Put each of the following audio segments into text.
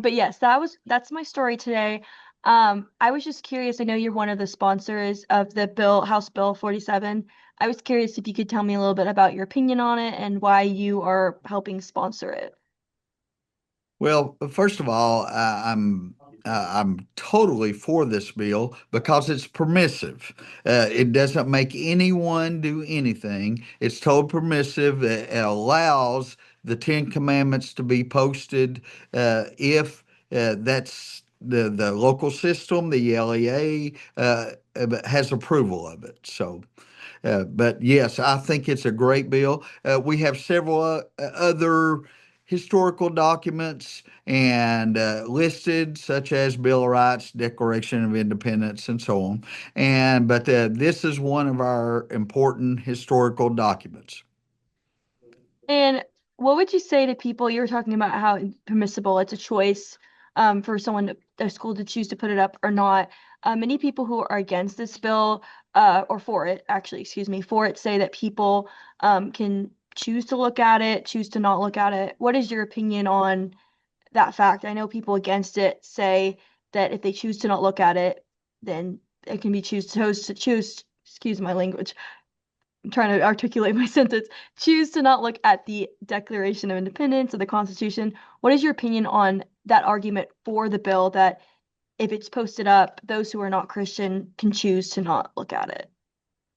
But yes, that's my story today. I was just curious. I know you're one of the sponsors of the bill, House Bill 47. I was curious if you could tell me a little bit about your opinion on it and why you are helping sponsor it. Well, first of all, I'm totally for this bill because it's permissive. It doesn't make anyone do anything. It's totally permissive. It allows the Ten Commandments to be posted if that's the local system, the LEA, has approval of it. But yes, I think it's a great bill. We have several other historical documents and listed, such as Bill of Rights, Declaration of Independence, and so on. But this is one of our important historical documents. And what would you say to people? You were talking about how permissible it's a choice for a school to choose to put it up or not. Many people who are against this bill, or for it, actually, excuse me, for it, say that people can choose to look at it, choose to not look at it. What is your opinion on that fact? I know people against it say that if they choose to not look at it, then it can be chose to choose, excuse my language, I'm trying to articulate my sentence, choose to not look at the Declaration of Independence or the Constitution. What is your opinion on that argument for the bill that if it's posted up, those who are not Christian can choose to not look at it?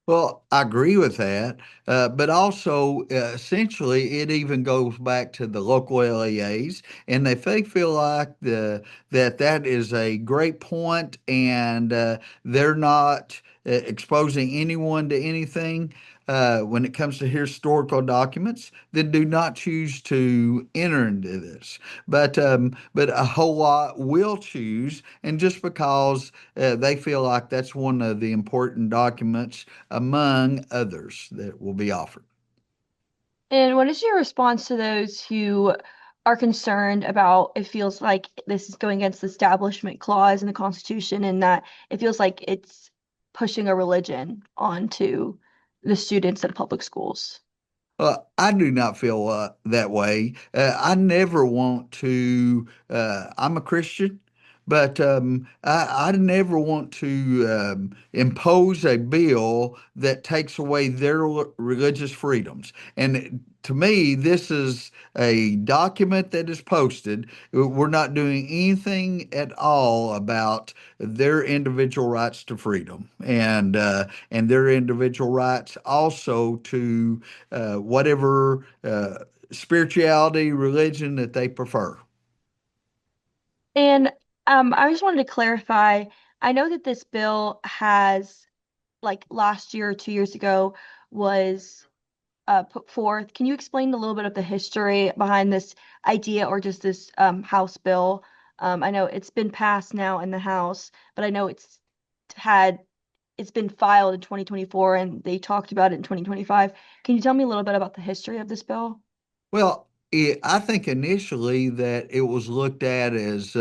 Well, I agree with that, but also essentially it even goes back to the local LEAs, and they feel like that is a great point, and they're not exposing anyone to anything. When it comes to historical documents that do not choose to enter into this, but a whole lot will choose, and just because they feel like that's one of the important documents among others that will be offered. And what is your response to those who are concerned about it feels like this is going against the Establishment Clause in the Constitution and that it feels like it's pushing a religion onto the students at public schools? I do not feel that way. I never want to. I'm a Christian, but I never want to impose a bill that takes away their religious freedoms. And to me, this is a document that is posted. We're not doing anything at all about their individual rights to freedom and their individual rights also to whatever spirituality, religion that they prefer. And I just wanted to clarify, I know that this bill has, like last year or 2 years ago, was put forth. Can you explain a little bit of the history behind this idea or just this House bill? I know it's been passed now in the House, but I know had it's been filed in 2024 and they talked about it in 2025. Can you tell me a little bit about the history of this bill? Well, I think initially that it was looked at as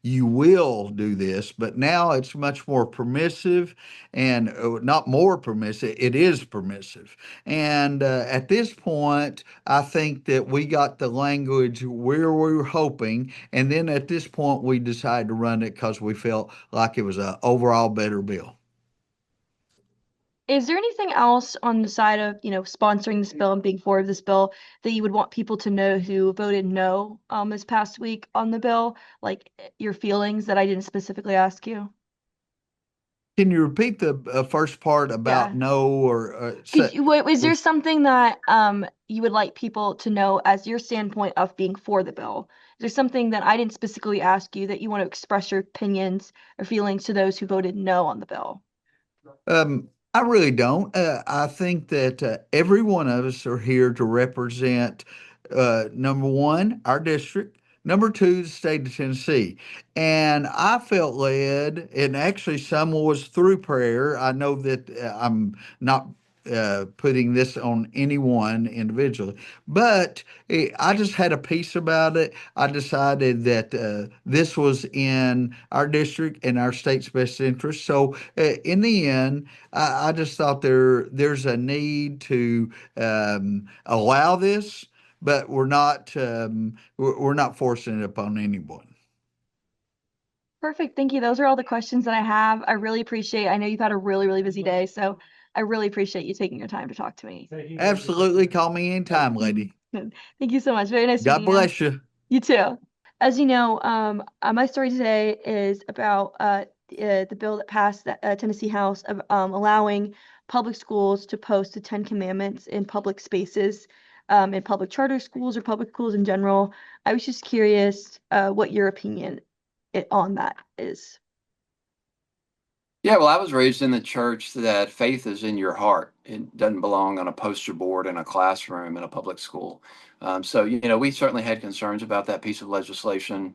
you will do this, but now it's much more permissive and not more permissive, it is permissive. And at this point, I think that we got the language where we were hoping. And then at this point, we decided to run it because we felt like it was an overall better bill. Is there anything else on the side of, sponsoring this bill and being for this bill that you would want people to know who voted no this past week on the bill? Like your feelings that I didn't specifically ask you? Can you repeat the first part about Yeah. no or Was there something that you would like people to know as your standpoint of being for the bill? Is there something that I didn't specifically ask you that you want to express your opinions or feelings to those who voted no on the bill? I really don't. I think that every one of us are here to represent number one, our district, number two, the state of Tennessee. And I felt led, and actually, some was through prayer. I know that I'm not putting this on anyone individually, but I just had a peace about it. I decided that this was in our district and our state's best interest. So, in the end, I just thought there's a need to allow this, but we're not forcing it upon anyone. Perfect. Thank you. Those are all the questions that I have. I really appreciate, I know you've had a really, really busy day, so I really appreciate you taking your time to talk to me. Absolutely. Call me anytime, lady. Thank you so much. Very nice God meeting you. bless you. You too. As you know, my story today is about the bill that passed the Tennessee House of allowing public schools to post the Ten Commandments in public spaces, in public charter schools or public schools in general. I was just curious what your opinion on that is. Yeah, well, I was raised in the church that faith is in your heart. It doesn't belong on a poster board in a classroom in a public school. We certainly had concerns about that piece of legislation.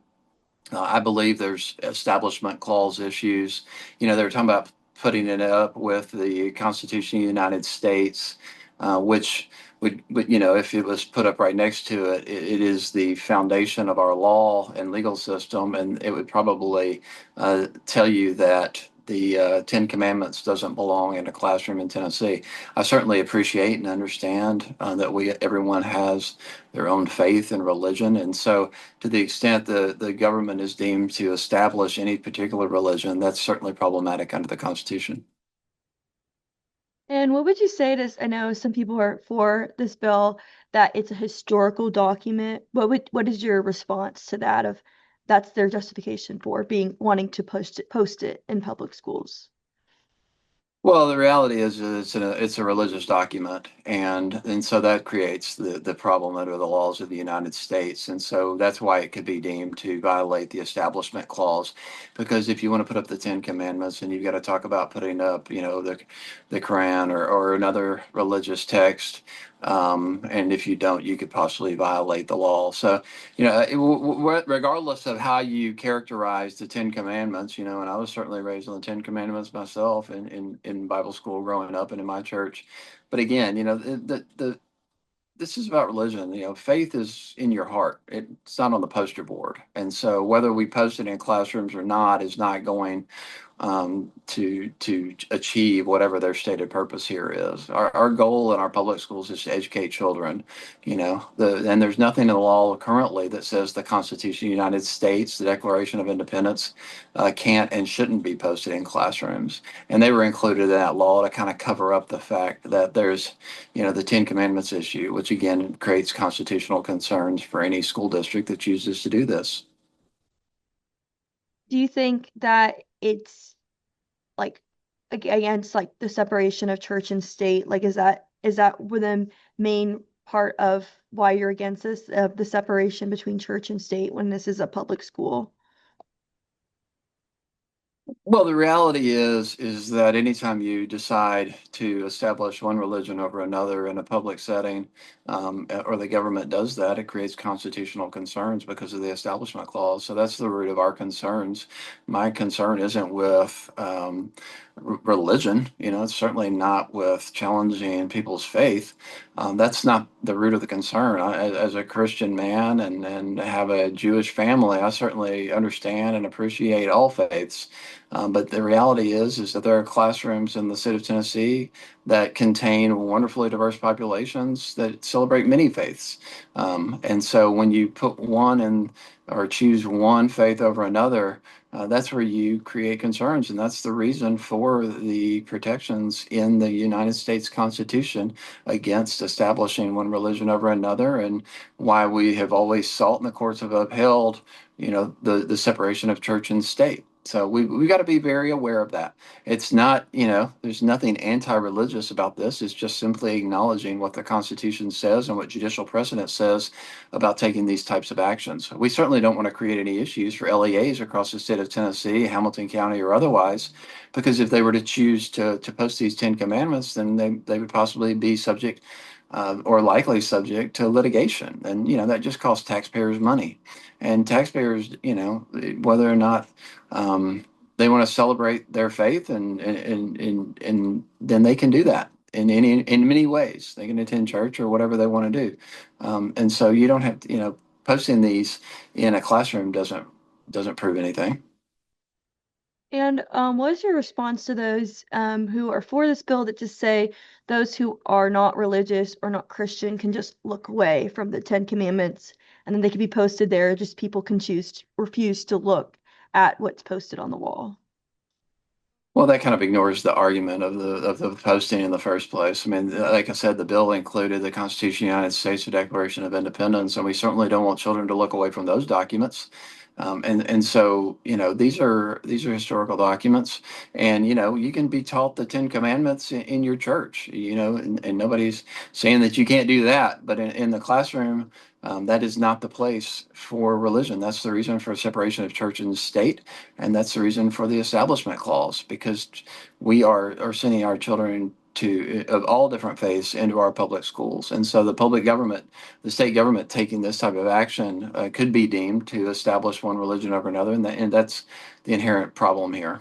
I believe there's establishment clause issues. They were talking about putting it up with the Constitution of the United States, which if it was put up right next to it, it is the foundation of our law and legal system, and it would probably tell you that the Ten Commandments doesn't belong in a classroom in Tennessee. I certainly appreciate and understand that everyone has their own faith and religion, and so to the extent the government is deemed to establish any particular religion, that's certainly problematic under the Constitution. And what would you say to, I know some people are for this bill, that it's a historical document. What is your response to that of that's their justification for being wanting to post it in public schools? Well, the reality is it's a religious document, and so that creates the problem under the laws of the United States, and so that's why it could be deemed to violate the Establishment Clause, because if you want to put up the Ten Commandments, and you've got to talk about putting up, the Quran or another religious text, and if you don't, you could possibly violate the law. So regardless of how you characterize the Ten Commandments, and I was certainly raised on the Ten Commandments myself in Bible school growing up and in my church. But again, this is about religion. Faith is in your heart. It's not on the poster board. And so whether we post it in classrooms or not is not going to achieve whatever their stated purpose here is. Our goal in our public schools is to educate children. And there's nothing in the law currently that says the Constitution of the United States, the Declaration of Independence, can't and shouldn't be posted in classrooms. And they were included in that law to kind of cover up the fact that there's, the Ten Commandments issue, which again creates constitutional concerns for any school district that chooses to do this. Do you think that it's like against like the separation of church and state? Like is that the main part of why you're against this, of the separation between church and state when this is a public school? Well, the reality is that anytime you decide to establish one religion over another in a public setting, or the government does that, it creates constitutional concerns because of the Establishment Clause. So that's the root of our concerns. My concern isn't with religion. It's certainly not with challenging people's faith. That's not the root of the concern. As a Christian man and have a Jewish family, I certainly understand and appreciate all faiths. But the reality is that there are classrooms in the state of Tennessee that contain wonderfully diverse populations that celebrate many faiths. And so when you put one in or choose one faith over another, that's where you create concerns. And that's the reason for the protections in the United States Constitution against establishing one religion over another, and why we have always sought and the courts have upheld, the separation of church and state. So we got to be very aware of that. It's not, there's nothing anti-religious about this. It's just simply acknowledging what the Constitution says and what judicial precedent says about taking these types of actions. We certainly don't want to create any issues for LEAs across the state of Tennessee, Hamilton County, or otherwise, because if they were to choose to post these Ten Commandments, then they would possibly be subject or likely subject to litigation. And, that just costs taxpayers money. And taxpayers, whether or not they want to celebrate their faith, and then they can do that in many ways. They can attend church or whatever they want to do. And so you don't have to, posting these in a classroom doesn't prove anything. And what is your response to those who are for this bill that just say those who are not religious or not Christian can just look away from the Ten Commandments and then they can be posted there, just people can choose to refuse to look at what's posted on the wall. Well, that kind of ignores the argument of the posting in the first place. I mean, like I said, the bill included the Constitution of the United States, the Declaration of Independence, and we certainly don't want children to look away from those documents. And so, these are historical documents, and you can be taught the Ten Commandments in your church, and nobody's saying that you can't do that. But in the classroom, that is not the place for religion. That's the reason for separation of church and state. And that's the reason for the Establishment Clause, because we are sending our children of all different faiths into our public schools. And so the public government, the state government taking this type of action could be deemed to establish one religion over another. And that's the inherent problem here.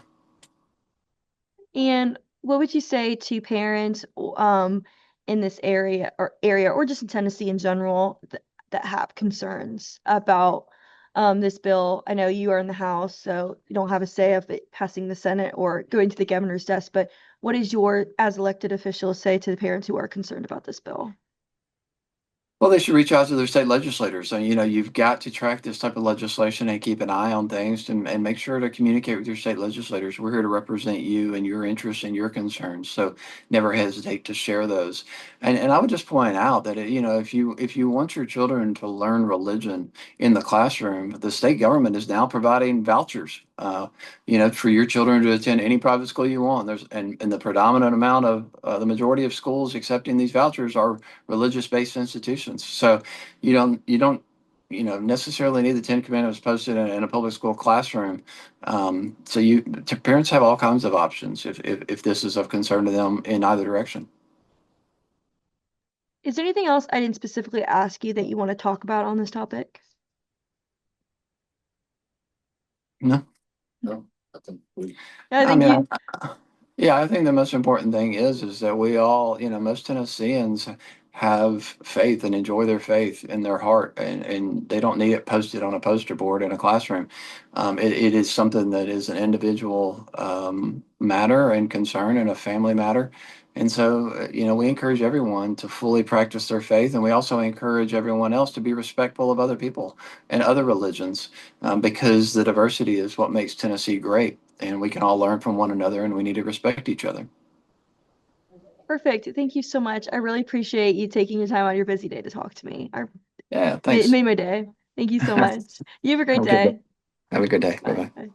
And what would you say to parents in this area or just in Tennessee in general that have concerns about this bill? I know you are in the House, so you don't have a say of it passing the Senate or going to the governor's desk, but what is your, as elected officials, say to the parents who are concerned about this bill? Well, they should reach out to their state legislators. And, you've got to track this type of legislation and keep an eye on things and make sure to communicate with your state legislators. We're here to represent you and your interests and your concerns. So never hesitate to share those. And I would just point out that, if you want your children to learn religion in the classroom, the state government is now providing vouchers, for your children to attend any private school you want. And the predominant amount of the majority of schools accepting these vouchers are religious-based institutions. So you don't necessarily need the Ten Commandments posted in a public school classroom. Parents have all kinds of options if this is of concern to them in either direction. Is there anything else I didn't specifically ask you that you want to talk about on this topic? No, No, I think I I think mean, you yeah, I think the most important thing is that we all, most Tennesseans have faith and enjoy their faith in their heart, and they don't need it posted on a poster board in a classroom. It is something that is an individual matter and concern and a family matter. And so, we encourage everyone to fully practice their faith, and we also encourage everyone else to be respectful of other people and other religions, because the diversity is what makes Tennessee great, and we can all learn from one another, and we need to respect each other. perfect. Thank you so much. I really appreciate you taking your time on your busy day to talk to me. Yeah, It thanks. made my day. Thank you so much. You have a great Have a good day. day. Have a good day. Bye Bye. bye. Bye.